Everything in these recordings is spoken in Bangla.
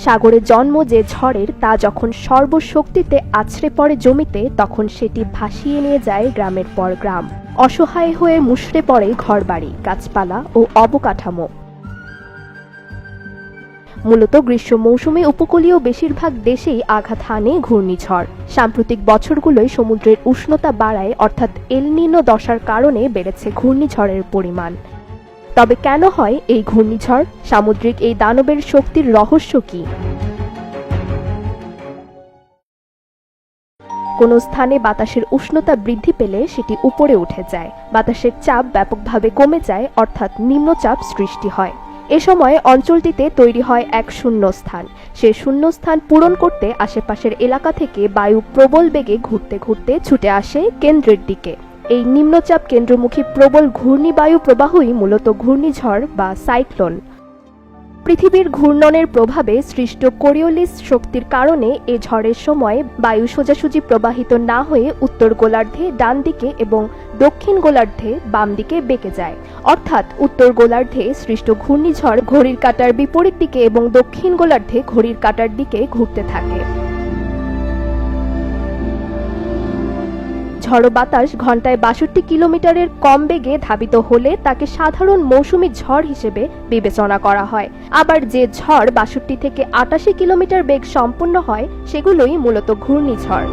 সাগরে জন্ম যে ঝড়ের তা যখন সর্বশক্তিতে আছড়ে পড়ে জমিতে, তখন সেটি ভাসিয়ে নিয়ে যায় গ্রামের পর গ্রাম। অসহায় হয়ে মুষড়ে পড়ে ঘরবাড়ি, গাছপালা ও অবকাঠামো। মূলত গ্রীষ্ম মৌসুমে উপকূলীয় বেশিরভাগ দেশেই আঘাত হানে ঘূর্ণিঝড়। সাম্প্রতিক বছরগুলোয় সমুদ্রের উষ্ণতা বাড়ায়, অর্থাৎ এল নিনো দশার কারণে বেড়েছে ঘূর্ণিঝড়ের পরিমাণ। তবে কেন হয় এই ঘূর্ণিঝড়? সামুদ্রিক এই দানবের শক্তির রহস্য কি? কোনো স্থানে বাতাসের উষ্ণতা বৃদ্ধি পেলে সেটি উপরে উঠে যায়, বাতাসের চাপ ব্যাপকভাবে কমে যায়, অর্থাৎ নিম্নচাপ সৃষ্টি হয়। এ সময় অঞ্চলটিতে তৈরি হয় এক শূন্যস্থান। সে শূন্যস্থান পূরণ করতে আশেপাশের এলাকা থেকে বায়ু প্রবল বেগে ঘুরতে ঘুরতে ছুটে আসে কেন্দ্রের দিকে। এই নিম্নচাপ কেন্দ্রমুখী প্রবল ঘূর্ণিবায়ু প্রবাহই মূলত ঘূর্ণিঝড় বা সাইক্লোন। পৃথিবীর ঘূর্ণনের প্রভাবে সৃষ্ট কোরিওলিস শক্তির কারণে এ ঝড়ের সময় বায়ু সোজাসুজি প্রবাহিত না হয়ে উত্তর গোলার্ধে ডান দিকে এবং দক্ষিণ গোলার্ধে বাম দিকে বেঁকে যায়। অর্থাৎ উত্তর গোলার্ধে সৃষ্ট ঘূর্ণিঝড় ঘড়ির কাঁটার বিপরীত দিকে এবং দক্ষিণ গোলার্ধে ঘড়ির কাঁটার দিকে ঘুরতে থাকে। ঝড়ো বাতাস ঘন্টায় ৬২ কিলোমিটারের কম বেগে ধাবিত হলে তাকে সাধারণ মৌসুমী ঝড় হিসেবে বিবেচনা করা হয়। আবার যে ঝড় ৬২ থেকে ৮৮ কিলোমিটার বেগ সম্পন্ন হয় সেগুলোই মূলত ঘূর্ণিঝড়।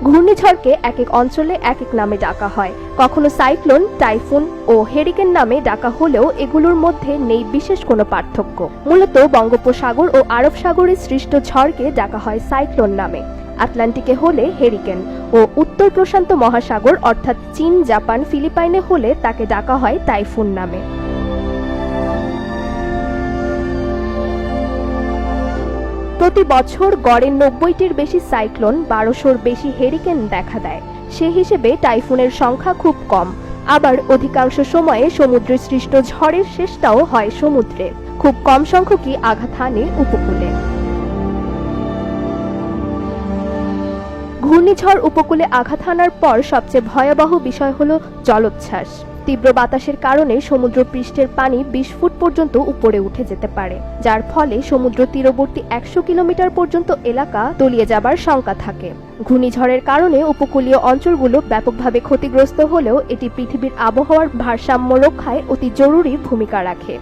ঘূর্ণিঝড়কে এক এক অঞ্চলে এক এক নামে ডাকা হয়। কখনো সাইক্লোন, টাইফুন ও হেরিকেন নামে ডাকা হলেও এগুলোর মধ্যে নেই বিশেষ কোনো পার্থক্য। মূলত বঙ্গোপসাগর ও আরব সাগরে সৃষ্ট ঝড়কে ডাকা হয় সাইক্লোন নামে। আটলান্টিকে হলে হেরিকেন ও উত্তর প্রশান্ত মহাসাগর অর্থাৎ চীন, জাপান, ফিলিপাইনে হলে তাকে ডাকা হয় টাইফুন নামে। প্রতি বছর গড়ে ৯০টির বেশি সাইক্লোন, ১২০০র বেশি হেরিকেন দেখা দেয়। সে হিসেবে টাইফুনের সংখ্যা খুব কম। আবার অধিকাংশ সময়ে সমুদ্রে সৃষ্ট ঝড়ের শেষটাও হয় সমুদ্রে। খুব কম সংখ্যকই আঘাত হানে উপকূলে। ঘূর্ণিঝড় উপকূলে আঘাত হানার পর সবচেয়ে ভয়াবহ বিষয় হল জলোচ্ছ্বাস। তীব্র বাতাসের কারণে সমুদ্র পৃষ্ঠের পানি ২০ ফুট পর্যন্ত উপরে উঠে যেতে পারে, যার ফলে সমুদ্র তীরবর্তী ১০০ কিলোমিটার পর্যন্ত এলাকা তলিয়ে যাবার শঙ্কা থাকে। ঘূর্ণিঝড়ের কারণে উপকূলীয় অঞ্চলগুলো ব্যাপকভাবে ক্ষতিগ্রস্ত হলেও এটি পৃথিবীর আবহাওয়ার ভারসাম্য রক্ষায় অতি জরুরি ভূমিকা রাখে।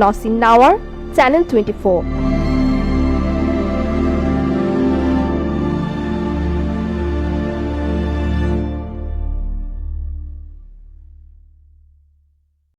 নসিন নাওয়ার, চ্যানেল 24।